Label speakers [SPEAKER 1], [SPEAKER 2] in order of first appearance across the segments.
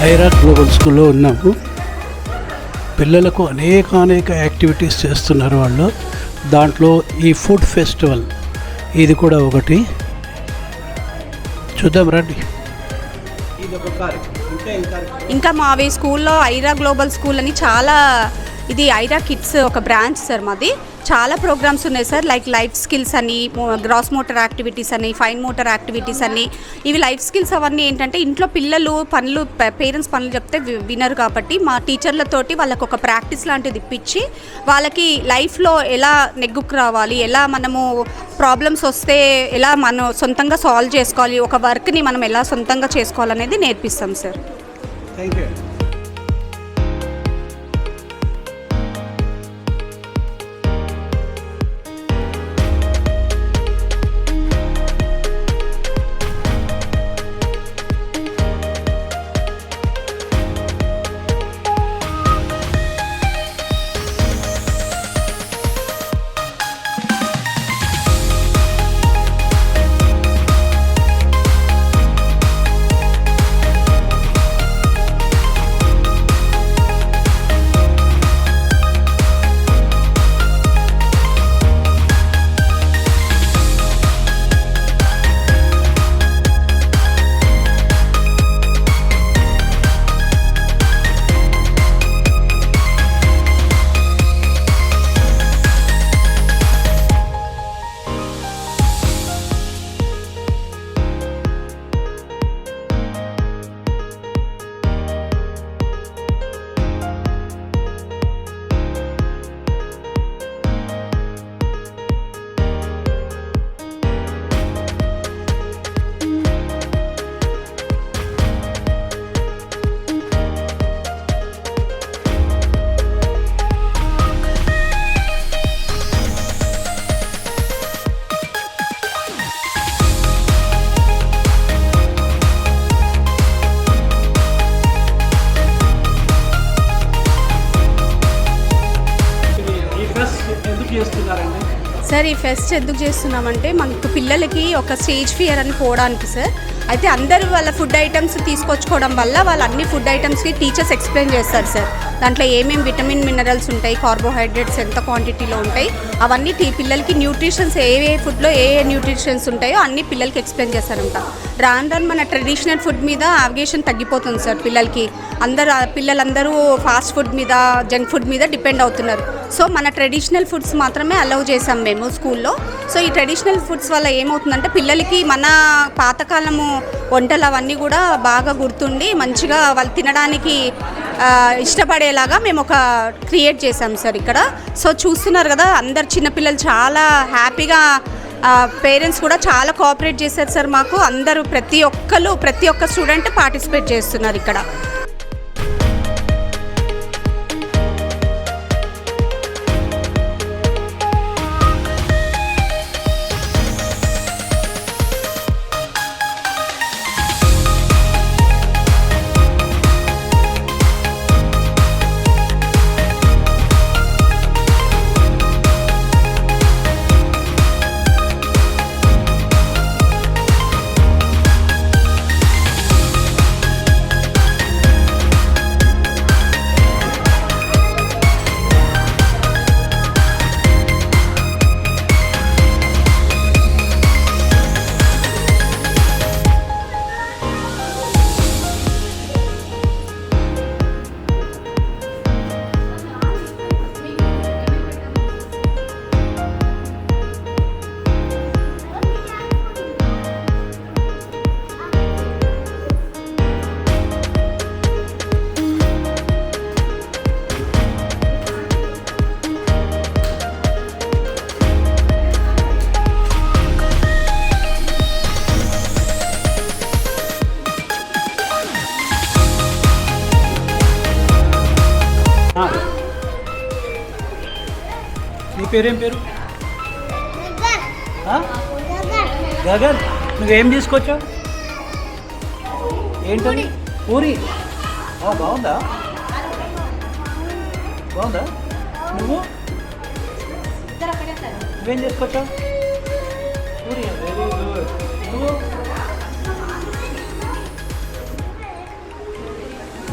[SPEAKER 1] Aira global స్కూల్లో ఉన్నాము. పిల్లలకు అనేక యాక్టివిటీస్ చేస్తున్నారు వాళ్ళు. దాంట్లో ఈ ఫుడ్ ఫెస్టివల్ ఇది కూడా ఒకటి. చూద్దాం రండి.
[SPEAKER 2] ఇంకా మావి స్కూల్లో ఐరా గ్లోబల్ స్కూల్ అని చాలా, ఇది ఐరా కిడ్స్ ఒక బ్రాంచ్ సార్ మాది. చాలా ప్రోగ్రామ్స్ ఉన్నాయి సార్, లైక్ లైఫ్ స్కిల్స్ అని, గ్రాస్ మోటార్ యాక్టివిటీస్ అని, ఫైన్ మోటార్ యాక్టివిటీస్ అని. ఇవి లైఫ్ స్కిల్స్ అవన్నీ ఏంటంటే ఇంట్లో పిల్లలు పనులు, పేరెంట్స్ పనులు చెప్తే వినరు కాబట్టి మా టీచర్లతోటి వాళ్ళకు ఒక ప్రాక్టీస్ లాంటిది ఇప్పించి వాళ్ళకి లైఫ్లో ఎలా నెగ్గుకు రావాలి, ఎలా మనము ప్రాబ్లమ్స్ వస్తే ఎలా మనం సొంతంగా సాల్వ్ చేసుకోవాలి, ఒక వర్క్ని మనం ఎలా సొంతంగా చేసుకోవాలనేది నేర్పిస్తాం సార్.
[SPEAKER 1] Thank you.
[SPEAKER 2] సార్ ఈ ఫెస్ట్ ఎందుకు చేస్తున్నామంటే మనకు పిల్లలకి ఒక స్టేజ్ ఫియర్ అని పోవడానికి సార్. అయితే అందరూ వాళ్ళ ఫుడ్ ఐటమ్స్ తీసుకొచ్చుకోవడం వల్ల వాళ్ళు అన్ని ఫుడ్ ఐటమ్స్కి టీచర్స్ ఎక్స్ప్లెయిన్ చేస్తారు సార్. దాంట్లో ఏమేమి విటమిన్ మినరల్స్ ఉంటాయి, కార్బోహైడ్రేట్స్ ఎంత క్వాంటిటీలో ఉంటాయి, అవన్నీ పిల్లలకి న్యూట్రిషన్స్ ఏ ఫుడ్లో ఏ న్యూట్రిషన్స్ ఉంటాయో అన్ని పిల్లలకి ఎక్స్ప్లెయిన్ చేస్తారంట. రాను మన ట్రెడిషనల్ ఫుడ్ మీద అవగేషన్ తగ్గిపోతుంది సార్. పిల్లలందరూ ఫాస్ట్ ఫుడ్ మీద, జంక్ ఫుడ్ మీద డిపెండ్ అవుతున్నారు. సో మన ట్రెడిషనల్ ఫుడ్స్ మాత్రమే అలౌ చేసాం మేము స్కూల్లో. సో ఈ ట్రెడిషనల్ ఫుడ్స్ వల్ల ఏమవుతుందంటే పిల్లలకి మన పాతకాలము వంటలు అవన్నీ కూడా బాగా గుర్తుండి మంచిగా వాళ్ళు తినడానికి ఇష్టపడేలాగా మేము ఒక క్రియేట్ చేసాం సార్ ఇక్కడ. సో చూస్తున్నారు కదా, అందరు చిన్నపిల్లలు చాలా హ్యాపీగా, పేరెంట్స్ కూడా చాలా కోఆపరేట్ చేశారు సార్ మాకు. అందరూ ప్రతి ఒక్క స్టూడెంట్ పార్టిసిపేట్ చేస్తున్నారు ఇక్కడ.
[SPEAKER 1] నీ పేరేం పేరు? గగన్. నువ్వేం తీసుకొచ్చావు? ఏంటని? పూరి. బాగుందా? నువ్వేం తీసుకొచ్చావు? పూరి. Very good. నువ్వు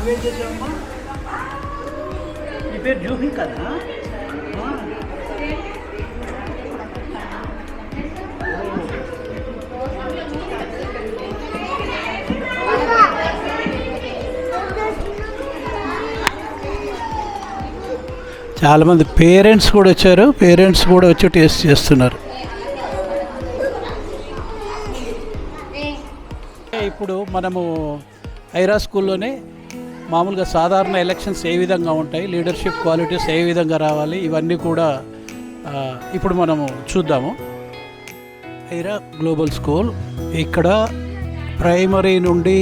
[SPEAKER 1] నువ్వేం చేసావమ్మా? నీ పేరు జూహి కదా? చాలామంది పేరెంట్స్ కూడా వచ్చారు. పేరెంట్స్ కూడా వచ్చి టేస్ట్ చేస్తున్నారు. ఇప్పుడు మనము ఐరా స్కూల్లోనే మామూలుగా సాధారణ ఎలక్షన్స్ ఏ విధంగా ఉంటాయి, లీడర్షిప్ క్వాలిటీస్ ఏ విధంగా రావాలి, ఇవన్నీ కూడా ఇప్పుడు మనము చూద్దాము. ఐరా గ్లోబల్ స్కూల్ ఇక్కడ ప్రైమరీ నుండి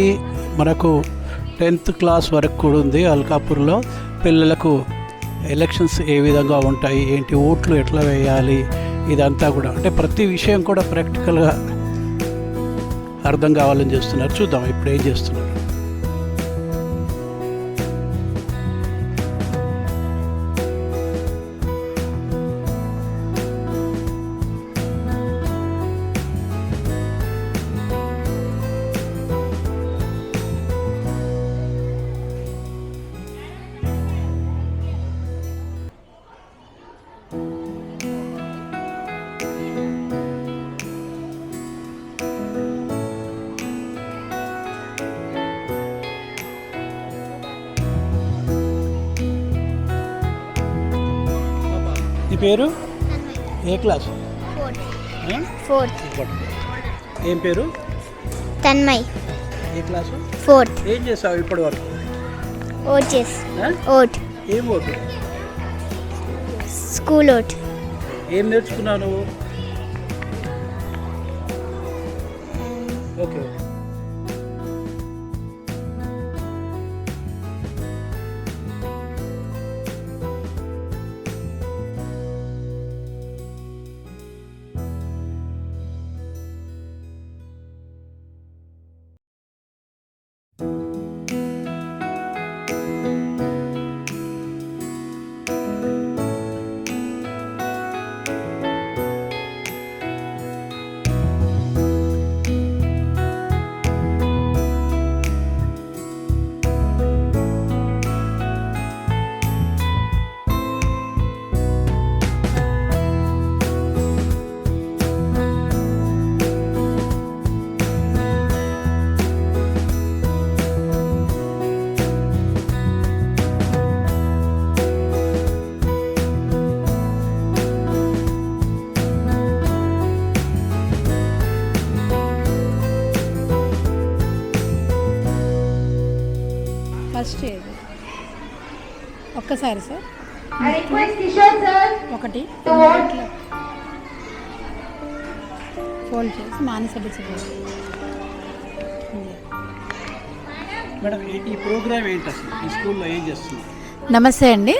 [SPEAKER 1] మనకు 10th క్లాస్ వరకు కూడా ఉంది. అల్కాపూర్లో పిల్లలకు ఎలక్షన్స్ ఏ విధంగా ఉంటాయి, ఏంటి ఓట్లు ఎట్లా వేయాలి, ఇదంతా కూడా అంటే ప్రతి విషయం కూడా ప్రాక్టికల్గా అర్థం కావాలని చేస్తున్నారు. చూద్దాం ఇప్పుడు ఏం చేస్తున్నారు. నీ పేరు? ఏ క్లాస్?
[SPEAKER 3] ఫోర్త్.
[SPEAKER 1] ఏం పేరు?
[SPEAKER 3] తన్మయ్.
[SPEAKER 1] ఏ క్లాసు?
[SPEAKER 3] 4th.
[SPEAKER 1] ఏం చేసావు ఇప్పటి వరకు?
[SPEAKER 3] Vote vote.
[SPEAKER 1] ఏం ఓటు?
[SPEAKER 3] School vote.
[SPEAKER 1] ఏం నేర్చుకున్నావు నువ్వు? ఓకే.
[SPEAKER 4] ఫస్ట్ ఏది ఒక్కసారి సార్ ఒకటి ఫోల్డ్ చేసి మానసడి
[SPEAKER 1] మేడం ఈ ప్రోగ్రామ్ ఏంటి అసలు? ఈ స్కూల్లో ఏం చేస్తుంది?
[SPEAKER 4] నమస్తే అండి,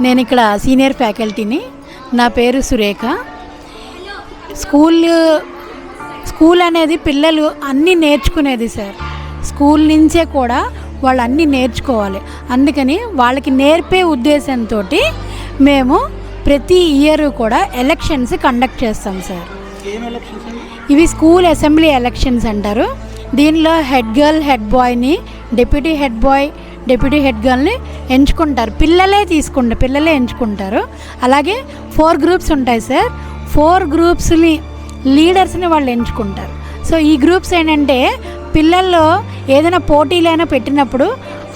[SPEAKER 4] నేను ఇక్కడ సీనియర్ ఫ్యాకల్టీని. నా పేరు సురేఖ. స్కూల్ అనేది పిల్లలు అన్నీ నేర్చుకునేది సార్. స్కూల్ నుంచే కూడా వాళ్ళు అన్నీ నేర్చుకోవాలి. అందుకని వాళ్ళకి నేర్పే ఉద్దేశంతో మేము ప్రతి ఇయర్ కూడా ఎలక్షన్స్ కండక్ట్ చేస్తాం సార్. ఇవి స్కూల్ అసెంబ్లీ ఎలక్షన్స్ అంటారు. దీనిలో హెడ్ గర్ల్, హెడ్ బాయ్ని, deputy head boy, deputy head గర్ల్ని ఎంచుకుంటారు. పిల్లలే ఎంచుకుంటారు. అలాగే 4 గ్రూప్స్ ఉంటాయి సార్. 4 గ్రూప్స్ని లీడర్స్ని వాళ్ళు ఎంచుకుంటారు. సో ఈ గ్రూప్స్ ఏంటంటే పిల్లల్లో ఏదైనా పోటీలైనా పెట్టినప్పుడు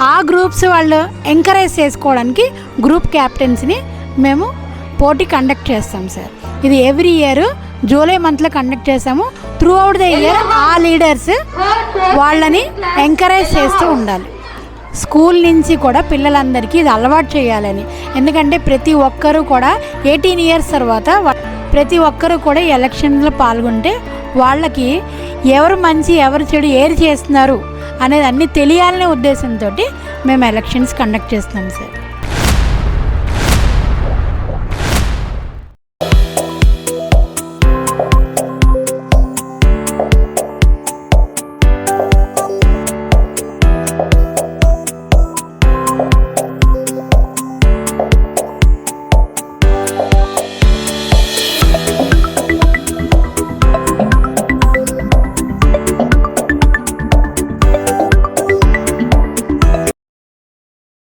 [SPEAKER 4] ఆ గ్రూప్స్ వాళ్ళు ఎంకరేజ్ చేసుకోవడానికి గ్రూప్ క్యాప్టెన్స్ని మేము పోటీ కండక్ట్ చేస్తాం సార్. ఇది ఎవ్రీ ఇయర్ జూలై మంత్లో కండక్ట్ చేస్తాము. త్రూ అవుట్ ద ఇయర్ ఆ లీడర్స్ వాళ్ళని ఎంకరేజ్ చేస్తూ ఉండాలి. స్కూల్ నుంచి కూడా పిల్లలందరికీ ఇది అలవాటు చేయాలని. ఎందుకంటే ప్రతి ఒక్కరూ కూడా 18 ఇయర్స్ తర్వాత ప్రతి ఒక్కరూ కూడా ఎలక్షన్లో పాల్గొంటే వాళ్ళకి ఎవరు మంచి ఎవరు చెడు ఏది చేస్తున్నారు అనేది అన్నీ తెలియాలనే ఉద్దేశంతో మేము ఎలక్షన్స్ కండక్ట్ చేస్తున్నాం సార్.